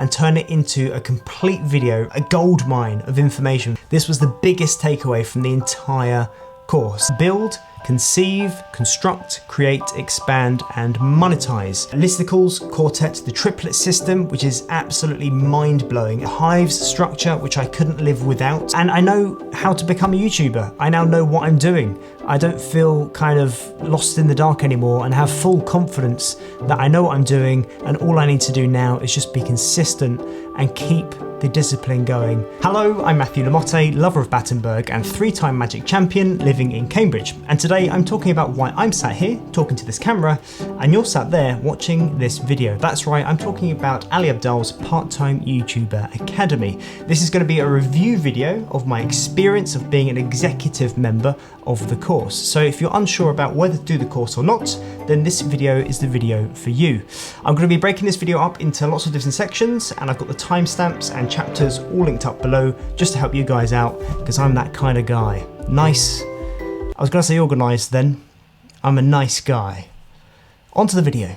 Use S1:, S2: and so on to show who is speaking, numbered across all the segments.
S1: and turn it into a complete video, a gold mine of information. This was the biggest takeaway from the entire course. Build, conceive, construct, create, expand, and monetize. Listicles, quartet, the triplet system, which is absolutely mind-blowing. Hives structure, which I couldn't live without. And I know how to become a YouTuber. I now know what I'm doing. I don't feel kind of lost in the dark anymore and have full confidence that I know what I'm doing, and all I need to do now is just be consistent and keep the discipline going. Hello, I'm Matthew Lamotte, lover of Battenburg and 3-time Magic champion living in Cambridge. And today I'm talking about why I'm sat here talking to this camera and you're sat there watching this video. That's right, I'm talking about Ali Abdaal's Part-Time YouTuber Academy. This is going to be a review video of my experience of being an executive member of the course. So if you're unsure about whether to do the course or not, then this video is the video for you. I'm going to be breaking this video up into lots of different sections, and I've got the timestamps and chapters all linked up below just to help you guys out, because I'm that kind of guy. Nice. I was going to say organised then. I'm a nice guy. On to the video.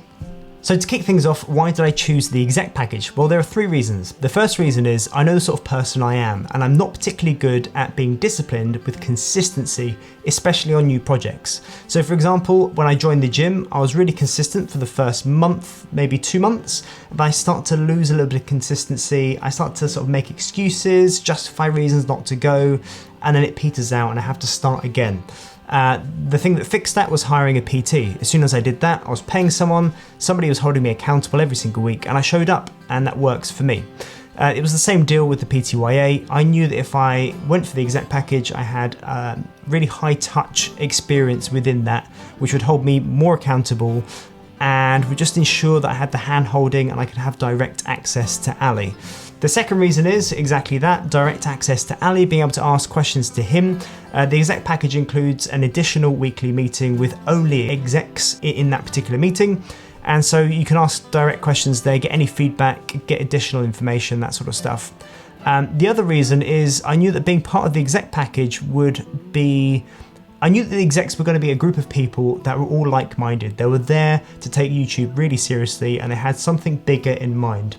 S1: So to kick things off, why did I choose the exec package? Well, there are 3 reasons. The first reason is I know the sort of person I am, and I'm not particularly good at being disciplined with consistency, especially on new projects. So for example, when I joined the gym, I was really consistent for the first month, maybe 2 months, but I start to lose a little bit of consistency. I start to sort of make excuses, justify reasons not to go, and then it peters out and I have to start again. The thing that fixed that was hiring a PT. As soon as I did that, I was paying somebody was holding me accountable every single week, and I showed up, and that works for me. It was the same deal with the PTYA. I knew that if I went for the exec package, I had really high touch experience within that, which would hold me more accountable and would just ensure that I had the hand holding and I could have direct access to Ali. The second reason is exactly that, direct access to Ali, being able to ask questions to him. The exec package includes an additional weekly meeting with only execs in that particular meeting. And so you can ask direct questions there, get any feedback, get additional information, that sort of stuff. The other reason is I knew that being part of the exec package I knew that the execs were going to be a group of people that were all like-minded. They were there to take YouTube really seriously, and they had something bigger in mind.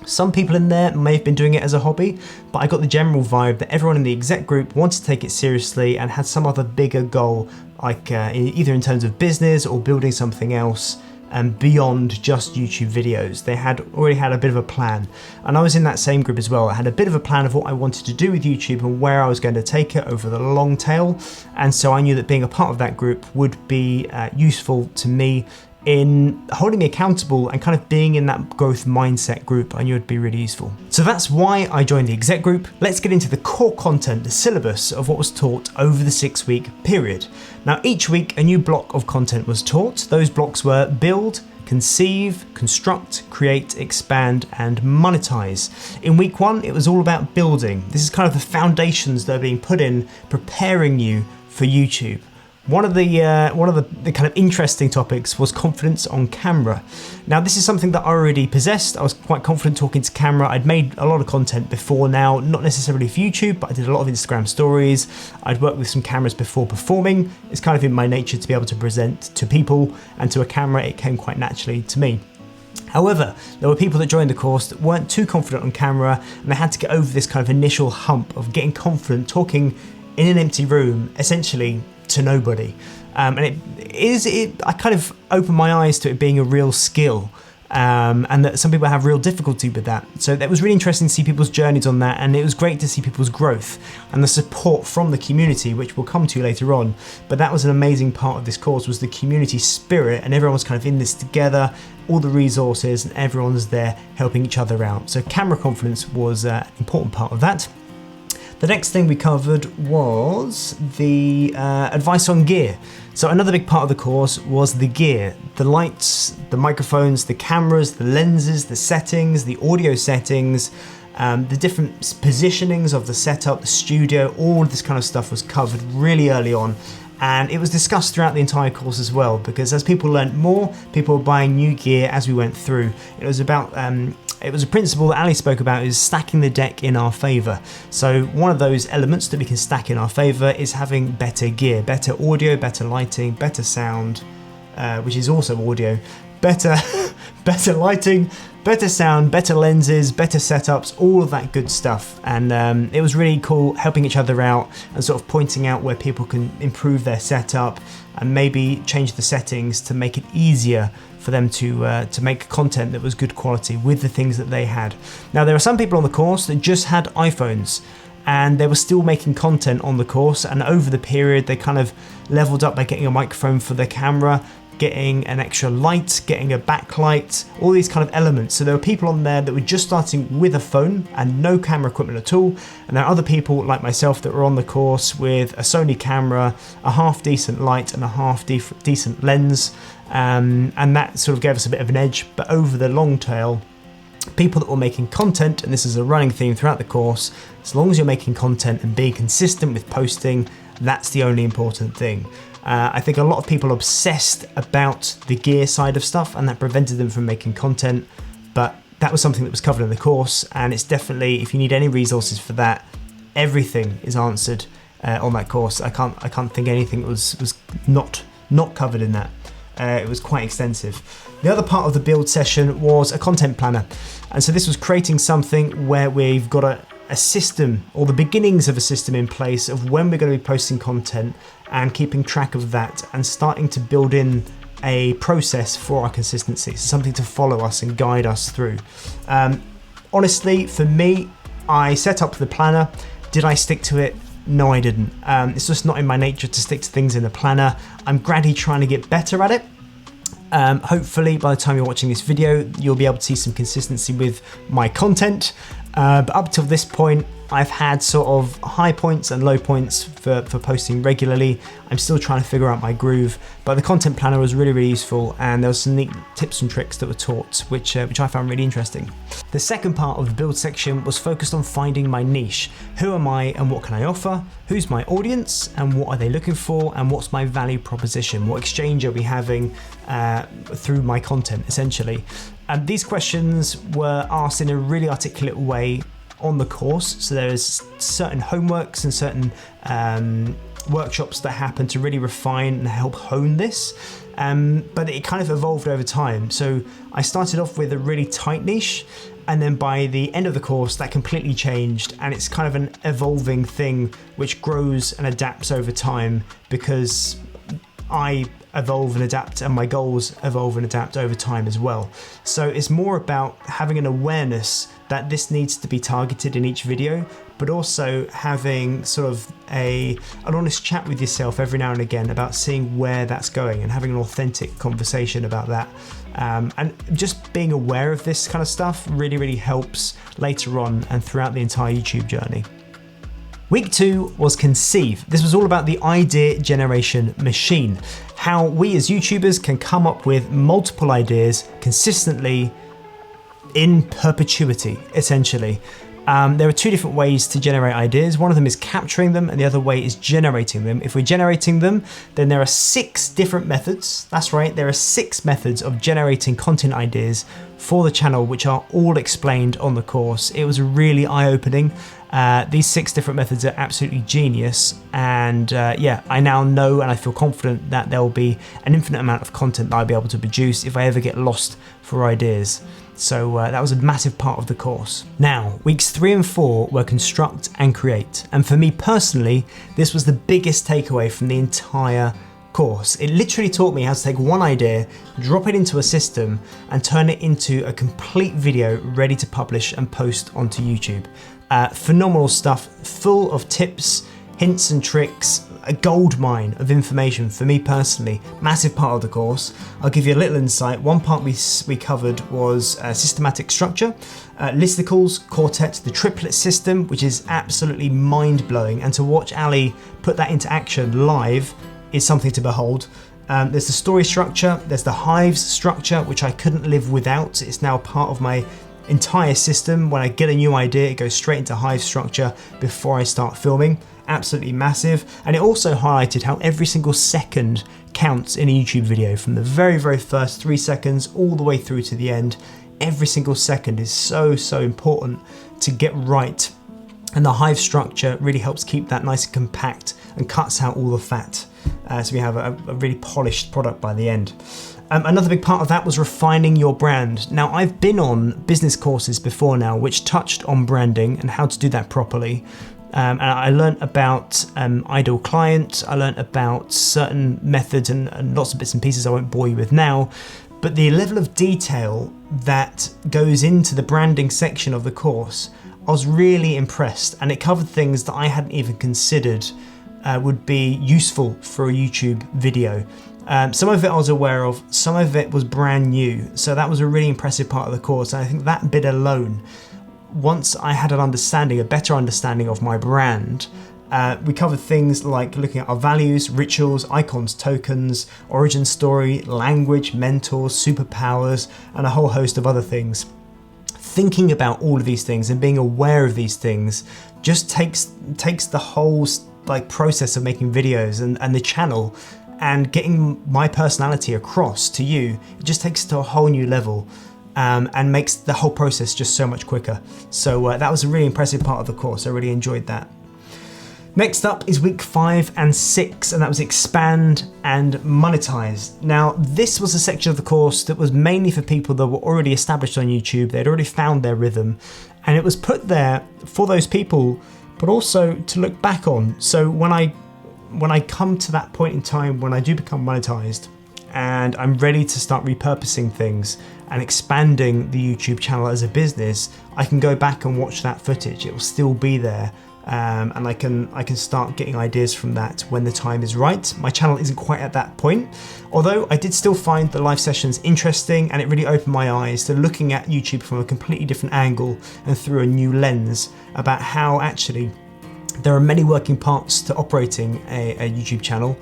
S1: Some people in there may have been doing it as a hobby, but I got the general vibe that everyone in the exec group wanted to take it seriously and had some other bigger goal, like either in terms of business or building something else beyond just YouTube videos. They had already had a bit of a plan, and I was in that same group as well. I had a bit of a plan of what I wanted to do with YouTube and where I was going to take it over the long tail, and so I knew that being a part of that group would be useful to me in holding me accountable and kind of being in that growth mindset group. I knew it'd be really useful. So that's why I joined the exec group. Let's get into the core content, the syllabus of what was taught over the 6-week period. Now each week a new block of content was taught. Those blocks were build, conceive, construct, create, expand, and monetize. In week 1, it was all about building. This is kind of the foundations that are being put in, preparing you for YouTube. One of the kind of interesting topics was confidence on camera. Now this is something that I already possessed. I was quite confident talking to camera. I'd made a lot of content before now, not necessarily for YouTube, but I did a lot of Instagram stories. I'd worked with some cameras before performing. It's kind of in my nature to be able to present to people, and to a camera it came quite naturally to me. However, there were people that joined the course that weren't too confident on camera, and they had to get over this kind of initial hump of getting confident talking in an empty room, essentially to nobody. And I kind of opened my eyes to it being a real skill, and that some people have real difficulty with that. So that was really interesting to see people's journeys on that, and it was great to see people's growth and the support from the community, which we'll come to later on. But that was an amazing part of this course, was the community spirit, and everyone was kind of in this together, all the resources, and everyone's there helping each other out. So camera confidence was an important part of that. The next thing we covered was the advice on gear. So another big part of the course was the gear, the lights, the microphones, the cameras, the lenses, the settings, the audio settings, the different positionings of the setup, the studio, all of this kind of stuff was covered really early on. And it was discussed throughout the entire course as well, because as people learnt more, people were buying new gear as we went through. It was about it was a principle that Ali spoke about, is stacking the deck in our favour. So one of those elements that we can stack in our favour is having better gear, better audio, better lighting, better sound, which is also audio, better better lighting, better sound, better lenses, better setups, all of that good stuff. And it was really cool helping each other out and sort of pointing out where people can improve their setup and maybe change the settings to make it easier for them to make content that was good quality with the things that they had. Now, there are some people on the course that just had iPhones and they were still making content on the course, and over the period they kind of leveled up by getting a microphone for their camera, getting an extra light, getting a backlight, all these kind of elements. So there were people on there that were just starting with a phone and no camera equipment at all, and there are other people like myself that were on the course with a Sony camera, a half decent light and a half decent lens, and that sort of gave us a bit of an edge. But over the long tail, people that were making content, and this is a running theme throughout the course, as long as you're making content and being consistent with posting, that's the only important thing. I think a lot of people obsessed about the gear side of stuff, and that prevented them from making content, but that was something that was covered in the course, and it's definitely, if you need any resources for that, everything is answered on that course. I can't think anything that was not covered in that. It was quite extensive. The other part of the build session was a content planner, and so this was creating something where we've got a system, or the beginnings of a system in place of when we're going to be posting content and keeping track of that and starting to build in a process for our consistency, so something to follow us and guide us through. Honestly, for me, I set up the planner. Did I stick to it? No, I didn't. It's just not in my nature to stick to things in the planner. I'm gradually trying to get better at it. Hopefully by the time you're watching this video, you'll be able to see some consistency with my content. But up till this point, I've had sort of high points and low points for posting regularly. I'm still trying to figure out my groove, but the content planner was really, really useful, and there was some neat tips and tricks that were taught, which I found really interesting. The second part of the build section was focused on finding my niche. Who am I and what can I offer? Who's my audience and what are they looking for? And what's my value proposition? What exchange are we having through my content, essentially? And these questions were asked in a really articulate way on the course. So there's certain homeworks and certain workshops that happen to really refine and help hone this. But it kind of evolved over time. So I started off with a really tight niche, and then by the end of the course, that completely changed, and it's kind of an evolving thing which grows and adapts over time because I evolve and adapt, and my goals evolve and adapt over time as well. So it's more about having an awareness that this needs to be targeted in each video, but also having sort of an honest chat with yourself every now and again about seeing where that's going and having an authentic conversation about that. And just being aware of this kind of stuff really, really helps later on and throughout the entire YouTube journey. Week 2 was Conceive. This was all about the idea generation machine, how we as YouTubers can come up with multiple ideas consistently in perpetuity, essentially. There are two different ways to generate ideas. One of them is capturing them, and the other way is generating them. If we're generating them, then there are 6 different methods. That's right, there are 6 methods of generating content ideas for the channel, which are all explained on the course. It was really eye-opening. These 6 different methods are absolutely genius, and yeah, I now know and I feel confident that there will be an infinite amount of content that I'll be able to produce if I ever get lost for ideas. So that was a massive part of the course. Now, weeks 3 and 4 were Construct and Create, and for me personally, this was the biggest takeaway from the entire course. It literally taught me how to take one idea, drop it into a system, and turn it into a complete video ready to publish and post onto YouTube. Phenomenal stuff, full of tips, hints and tricks, a gold mine of information for me personally. Massive part of the course. I'll give you a little insight. One part we covered was systematic structure, listicles, quartet, the triplet system, which is absolutely mind-blowing, and to watch Ali put that into action live is something to behold. There's the story structure, there's the hives structure, which I couldn't live without. It's now part of my entire system. When I get a new idea, it goes straight into hive structure before I start filming. Absolutely massive. And it also highlighted how every single second counts in a YouTube video, from the very, very first 3 seconds all the way through to the end. Every single second is so, so important to get right. And the hive structure really helps keep that nice and compact and cuts out all the fat. So we have a really polished product by the end. Another big part of that was refining your brand. Now, I've been on business courses before now, which touched on branding and how to do that properly. And I learned about ideal client, I learned about certain methods and lots of bits and pieces I won't bore you with now. But the level of detail that goes into the branding section of the course, I was really impressed, and it covered things that I hadn't even considered would be useful for a YouTube video. Some of it I was aware of, some of it was brand new, so that was a really impressive part of the course, and I think that bit alone, once I had a better understanding of my brand, we covered things like looking at our values, rituals, icons, tokens, origin story, language, mentors, superpowers, and a whole host of other things. Thinking about all of these things and being aware of these things just takes the whole process of making videos and the channel and getting my personality across to you. It just takes it to a whole new level. And makes the whole process just so much quicker. So that was a really impressive part of the course. I really enjoyed that. Next up is week 5 and 6, and that was expand and monetize. Now, this was a section of the course that was mainly for people that were already established on YouTube. They'd already found their rhythm, and it was put there for those people, but also to look back on. So when I come to that point in time when I do become monetized, and I'm ready to start repurposing things and expanding the YouTube channel as a business, I can go back and watch that footage. It will still be there, and I can start getting ideas from that when the time is right. My channel isn't quite at that point, although I did still find the live sessions interesting, and it really opened my eyes to looking at YouTube from a completely different angle and through a new lens about how actually there are many working parts to operating a YouTube channel,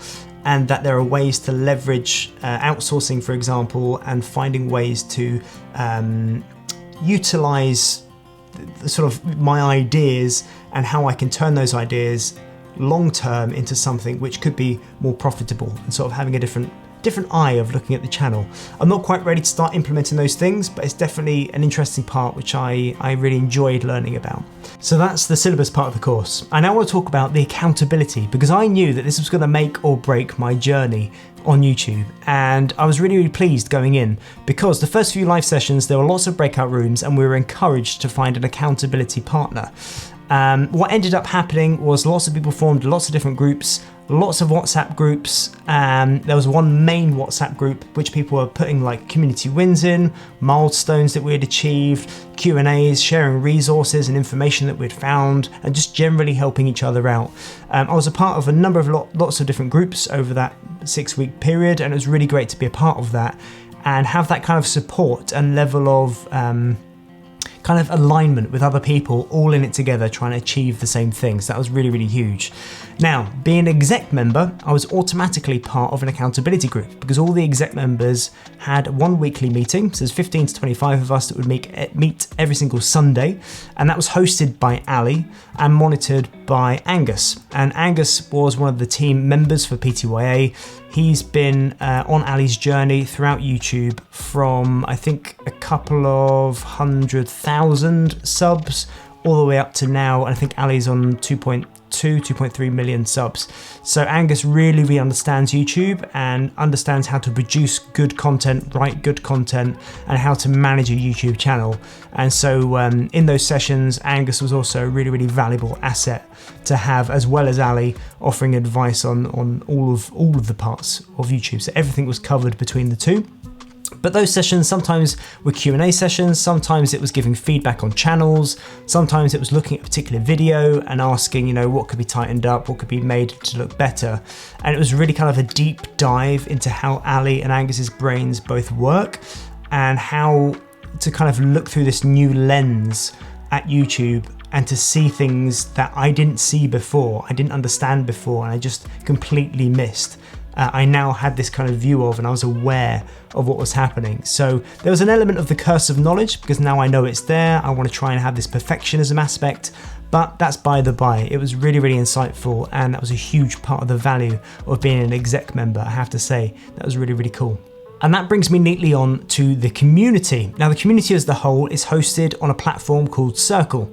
S1: and that there are ways to leverage outsourcing, for example, and finding ways to utilize sort of my ideas and how I can turn those ideas long term into something which could be more profitable, and sort of having a different eye of looking at the channel. I'm not quite ready to start implementing those things, but it's definitely an interesting part which I really enjoyed learning about. So that's the syllabus part of the course. I now want to talk about the accountability, because I knew that this was going to make or break my journey on YouTube, and I was really pleased going in, because the first few live sessions there were lots of breakout rooms and we were encouraged to find an accountability partner. What ended up happening was lots of people formed lots of different groups, lots of WhatsApp groups. There was one main WhatsApp group which people were putting like community wins in, milestones that we had achieved, Q&As, sharing resources and information that we'd found, and just generally helping each other out. I was a part of a number of lots of different groups over that 6-week period, and it was really great to be a part of that and have that kind of support and level of kind of alignment with other people all in it together trying to achieve the same things. That was really, really huge. Now, being an exec member, I was automatically part of an accountability group because all the exec members had one weekly meeting. So there's 15 to 25 of us that would meet every single Sunday, and that was hosted by Ali and monitored by Angus. And Angus was one of the team members for PTYA. He's been on Ali's journey throughout YouTube from, I think, a couple of 100,000 subs all the way up to now. And I think Ali's on 2.3 million subs. So Angus really understands YouTube and understands how to produce good content, write good content, and how to manage a YouTube channel. And so in those sessions, Angus was also a really valuable asset to have, as well as Ali offering advice on all of the parts of YouTube. So everything was covered between the two. But those sessions sometimes were Q&A sessions, sometimes it was giving feedback on channels, sometimes it was looking at a particular video and asking, what could be tightened up, what could be made to look better. And it was really kind of a deep dive into how Ali and Angus's brains both work and how to kind of look through this new lens at YouTube and to see things that I didn't see before, I didn't understand before, and I just completely missed. I now had this kind of view of, and I was aware of what was happening. So there was an element of the curse of knowledge, because now I know it's there. I want to try and have this perfectionism aspect, but that's by the by. It was really insightful, and that was a huge part of the value of being an exec member, I have to say. That was really cool. And that brings me neatly on to the community. Now, the community as the whole is hosted on a platform called Circle.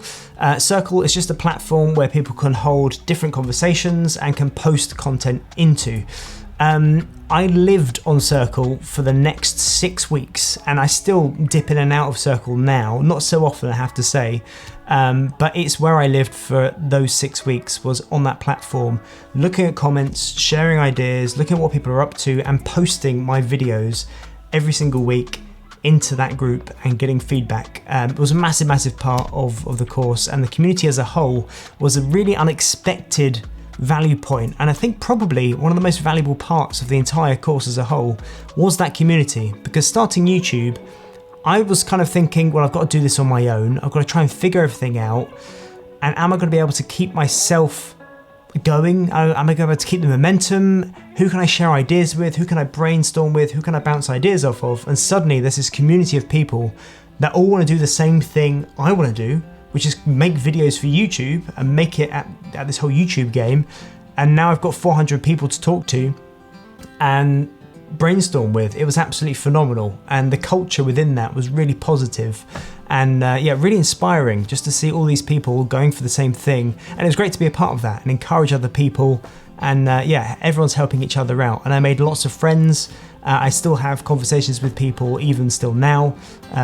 S1: Circle is just a platform where people can hold different conversations and can post content into. I lived on Circle for the next 6 weeks, and I still dip in and out of Circle now, not so often I have to say, but it's where I lived for those 6 weeks, was on that platform, looking at comments, sharing ideas, looking at what people are up to, and posting my videos every single week into that group and getting feedback. It was a massive part of the course, and the community as a whole was a really unexpected value point, and I think probably one of the most valuable parts of the entire course as a whole was that community. Because starting YouTube, I was kind of thinking, well, I've got to do this on my own, I've got to try and figure everything out, and am I going to be able to keep myself going? Am I going to be able to keep the momentum? Who can I share ideas with? Who can I brainstorm with? Who can I bounce ideas off of? And suddenly there's this community of people that all want to do the same thing I want to do, which is make videos for YouTube and make it at this whole YouTube game. And now I've got 400 people to talk to and brainstorm with. It was absolutely phenomenal. And the culture within that was really positive and really inspiring, just to see all these people going for the same thing. And it was great to be a part of that and encourage other people. And everyone's helping each other out. And I made lots of friends. I still have conversations with people even still now,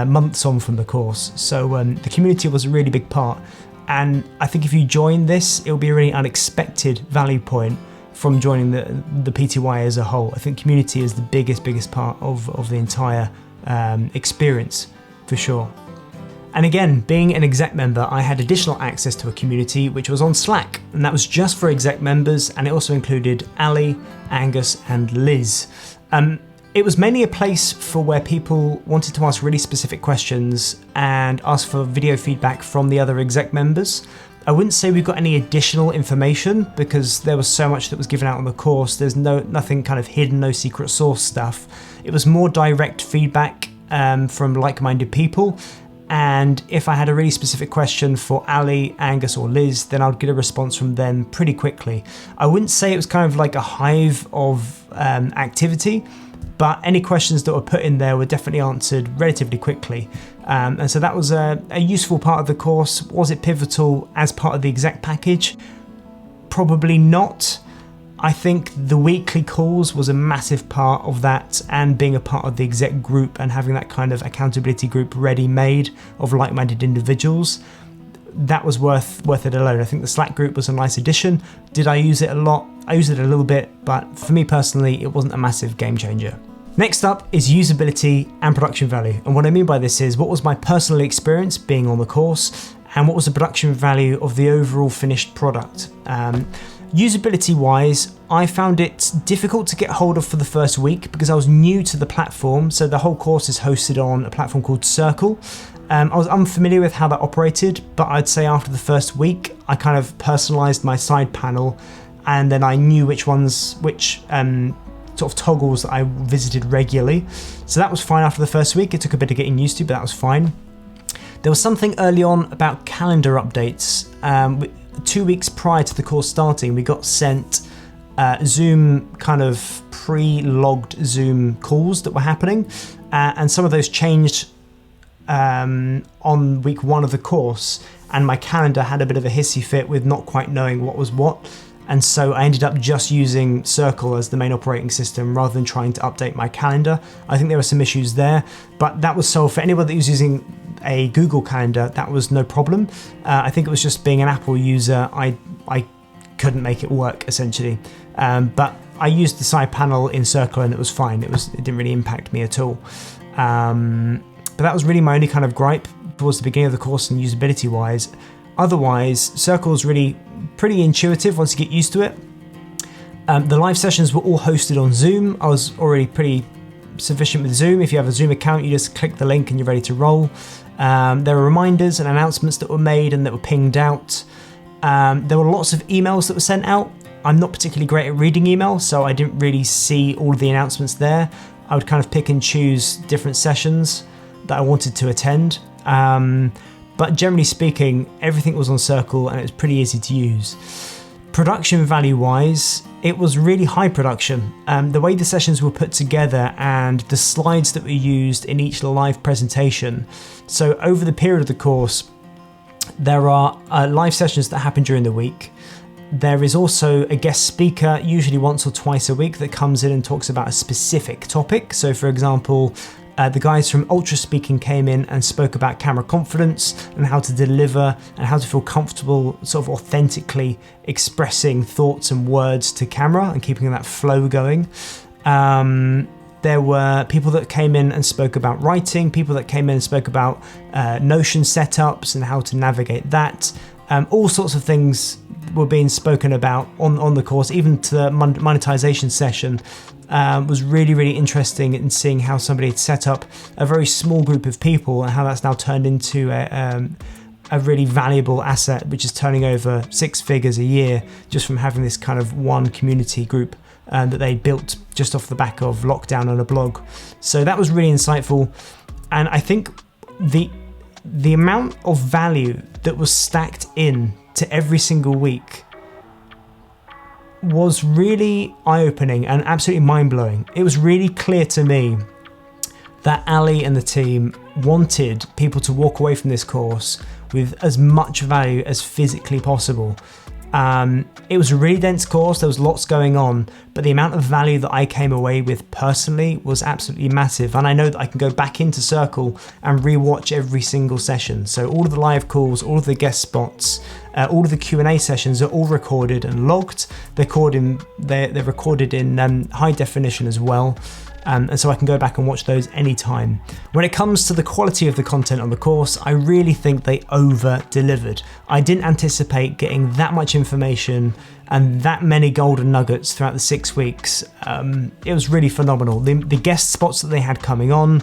S1: months on from the course. So the community was a really big part. And I think if you join this, it'll be a really unexpected value point from joining the PTYA as a whole. I think community is the biggest part of the entire experience, for sure. And again, being an exec member, I had additional access to a community which was on Slack, and that was just for exec members, and it also included Ali, Angus, and Liz. It was mainly a place for where people wanted to ask really specific questions and ask for video feedback from the other exec members. I wouldn't say we got any additional information because there was so much that was given out on the course. There's nothing kind of hidden, no secret source stuff. It was more direct feedback from like-minded people. And if I had a really specific question for Ali, Angus, or Liz, then I'd get a response from them pretty quickly. I wouldn't say it was kind of like a hive of activity, but any questions that were put in there were definitely answered relatively quickly. And so that was a useful part of the course. Was it pivotal as part of the exec package? Probably not. I think the weekly calls was a massive part of that, and being a part of the exec group and having that kind of accountability group ready-made of like-minded individuals, that was worth it alone. I think the Slack group was a nice addition. Did I use it a lot? I used it a little bit, but for me personally, it wasn't a massive game changer. Next up is usability and production value. And what I mean by this is, what was my personal experience being on the course, and what was the production value of the overall finished product? Usability wise, I found it difficult to get hold of for the first week because I was new to the platform. So the whole course is hosted on a platform called Circle. I was unfamiliar with how that operated, but I'd say after the first week, I kind of personalized my side panel, and then I knew which sort of toggles that I visited regularly. So that was fine after the first week. It took a bit of getting used to, but that was fine. There was something early on about calendar updates. 2 weeks prior to the course starting, we got sent Zoom kind of pre-logged Zoom calls that were happening, and some of those changed on week 1 of the course, and my calendar had a bit of a hissy fit with not quite knowing what was what, and so I ended up just using Circle as the main operating system rather than trying to update my calendar. I think there were some issues there, but that was solved. For anybody that was using a Google Calendar, that was no problem. I think it was just being an Apple user, I couldn't make it work essentially. But I used the side panel in Circle and it was fine. It didn't really impact me at all. But that was really my only kind of gripe towards the beginning of the course and usability wise. Otherwise, Circle is really pretty intuitive once you get used to it. The live sessions were all hosted on Zoom. I was already pretty sufficient with Zoom. If you have a Zoom account, you just click the link and you're ready to roll. There were reminders and announcements that were made and that were pinged out. There were lots of emails that were sent out. I'm not particularly great at reading email, so I didn't really see all of the announcements there. I would kind of pick and choose different sessions that I wanted to attend. But generally speaking, everything was on Circle and it was pretty easy to use. Production value wise, it was really high production. The way the sessions were put together and the slides that were used in each live presentation. So over the period of the course, there are live sessions that happen during the week. There is also a guest speaker, usually once or twice a week, that comes in and talks about a specific topic. So for example, the guys from Ultra Speaking came in and spoke about camera confidence and how to deliver and how to feel comfortable sort of authentically expressing thoughts and words to camera and keeping that flow going. There were people that came in and spoke about writing, people that came in and spoke about Notion setups and how to navigate that. All sorts of things were being spoken about on the course. Even to the monetization session was really, really interesting in seeing how somebody had set up a very small group of people and how that's now turned into a really valuable asset, which is turning over 6 figures a year just from having this kind of one community group that they built just off the back of lockdown on a blog. So that was really insightful. And I think the amount of value that was stacked in to every single week was really eye-opening and absolutely mind-blowing. It was really clear to me that Ali and the team wanted people to walk away from this course with as much value as physically possible. It was a really dense course, there was lots going on, but the amount of value that I came away with personally was absolutely massive. And I know that I can go back into Circle and rewatch every single session. So all of the live calls, all of the guest spots, all of the Q&A sessions are all recorded and logged. They're recorded in high definition as well. And so I can go back and watch those anytime. When it comes to the quality of the content on the course, I really think they over-delivered. I didn't anticipate getting that much information and that many golden nuggets throughout the 6 weeks. It was really phenomenal. The guest spots that they had coming on,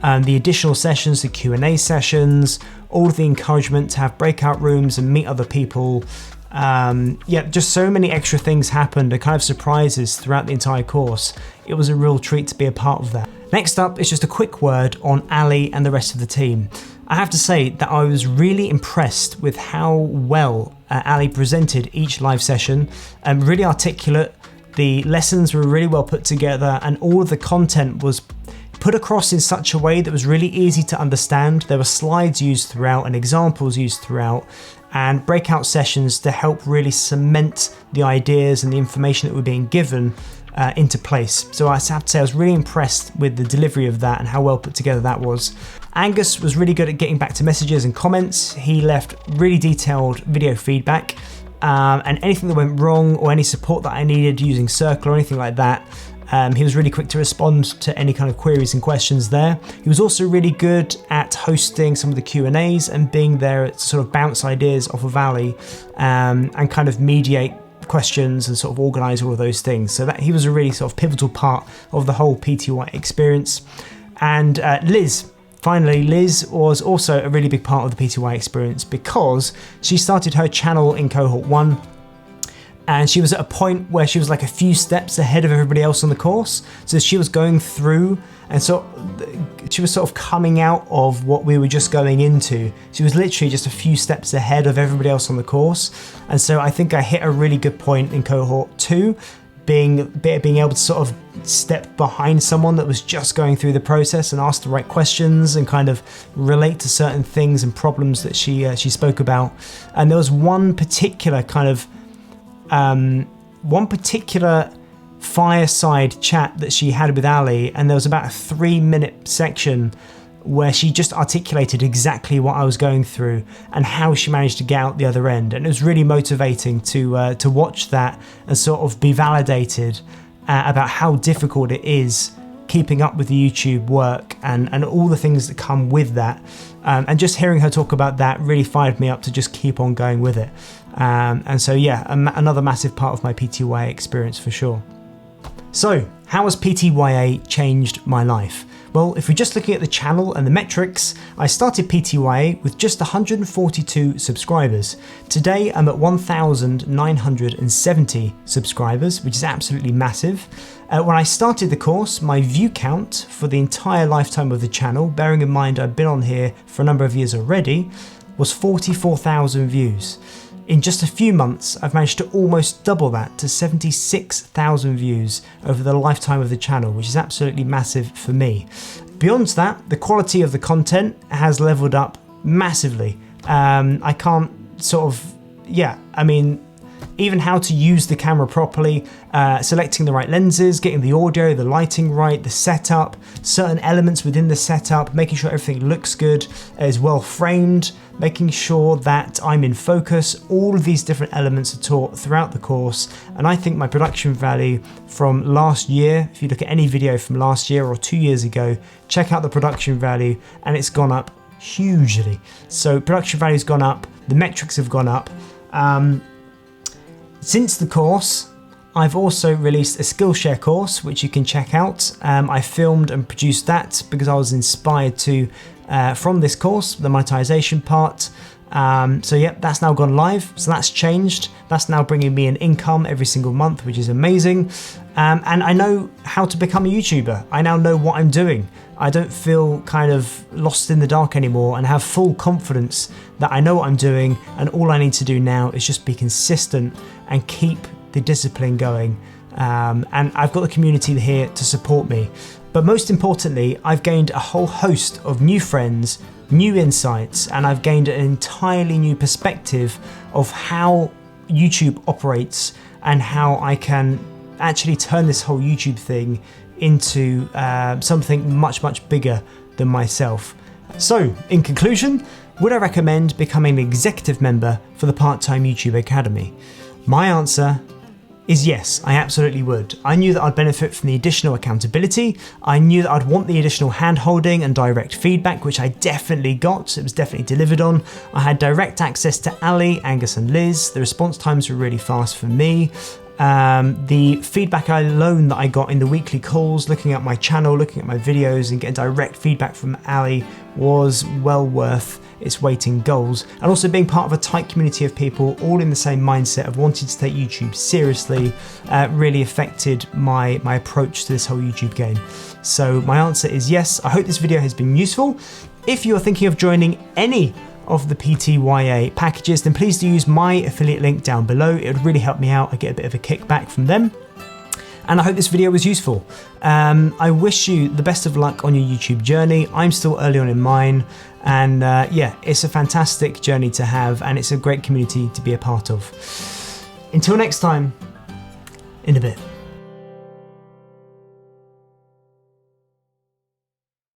S1: the additional sessions, the Q&A sessions, all of the encouragement to have breakout rooms and meet other people. Just so many extra things happened and kind of surprises throughout the entire course. It was a real treat to be a part of that. Next up is just a quick word on Ali and the rest of the team. I have to say that I was really impressed with how well Ali presented each live session. Really articulate, the lessons were really well put together, and all of the content was put across in such a way that was really easy to understand. There were slides used throughout and examples used throughout, and breakout sessions to help really cement the ideas and the information that were being given into place. So I have to say I was really impressed with the delivery of that and how well put together that was. Angus was really good at getting back to messages and comments. He left really detailed video feedback, and anything that went wrong or any support that I needed using Circle or anything like that, he was really quick to respond to any kind of queries and questions there. He was also really good at hosting some of the Q&As and being there to sort of bounce ideas off of Ali and kind of mediate questions and sort of organise all of those things. So that he was a really sort of pivotal part of the whole PTYA experience. And Liz was also a really big part of the PTYA experience because she started her channel in cohort 1. And she was at a point where she was like a few steps ahead of everybody else on the course. So she was going through, and so she was sort of coming out of what we were just going into. She was literally just a few steps ahead of everybody else on the course. And so I think I hit a really good point in cohort 2, being able to sort of step behind someone that was just going through the process and ask the right questions and kind of relate to certain things and problems that she spoke about. And there was one particular fireside chat that she had with Ali, and there was about a 3-minute section where she just articulated exactly what I was going through and how she managed to get out the other end. And it was really motivating to watch that and sort of be validated about how difficult it is keeping up with the YouTube work and all the things that come with that. And just hearing her talk about that really fired me up to just keep on going with it. And so yeah, another massive part of my PTYA experience for sure. So how has PTYA changed my life? Well, if we're just looking at the channel and the metrics, I started PTYA with just 142 subscribers. Today I'm at 1,970 subscribers, which is absolutely massive. When I started the course, my view count for the entire lifetime of the channel, bearing in mind I've been on here for a number of years already, was 44,000 views. In just a few months, I've managed to almost double that to 76,000 views over the lifetime of the channel, which is absolutely massive for me. Beyond that, the quality of the content has leveled up massively. I can't even how to use the camera properly, selecting the right lenses, getting the audio, the lighting right, the setup, certain elements within the setup, making sure everything looks good, is well framed, making sure that I'm in focus. All of these different elements are taught throughout the course, and I think my production value from last year, if you look at any video from last year or 2 years ago, check out the production value, and it's gone up hugely. So production value's gone up, the metrics have gone up. Since the course, I've also released a Skillshare course, which you can check out. I filmed and produced that because I was inspired from this course, the monetization part. So yeah, that's now gone live. So that's changed. That's now bringing me an income every single month, which is amazing. And I know how to become a YouTuber. I now know what I'm doing. I don't feel kind of lost in the dark anymore, and have full confidence that I know what I'm doing, and all I need to do now is just be consistent and keep the discipline going. And I've got the community here to support me. But most importantly, I've gained a whole host of new friends, new insights, and I've gained an entirely new perspective of how YouTube operates and how I can actually turn this whole YouTube thing into something much, much bigger than myself. So, in conclusion, would I recommend becoming an executive member for the Part-Time YouTube Academy? My answer is yes, I absolutely would. I knew that I'd benefit from the additional accountability. I knew that I'd want the additional hand-holding and direct feedback, which I definitely got. It was definitely delivered on. I had direct access to Ali, Angus and Liz. The response times were really fast for me. The feedback alone that I got in the weekly calls, looking at my channel, looking at my videos and getting direct feedback from Ali was well worth its weight in gold. And also being part of a tight community of people all in the same mindset of wanting to take YouTube seriously really affected my approach to this whole YouTube game. So my answer is yes. I hope this video has been useful. If you're thinking of joining any of the PTYA packages, then please do use my affiliate link down below. It would really help me out. I get a bit of a kickback from them. And I hope this video was useful. I wish you the best of luck on your YouTube journey. I'm still early on in mine, and yeah, it's a fantastic journey to have, and it's a great community to be a part of. Until next time, in a bit.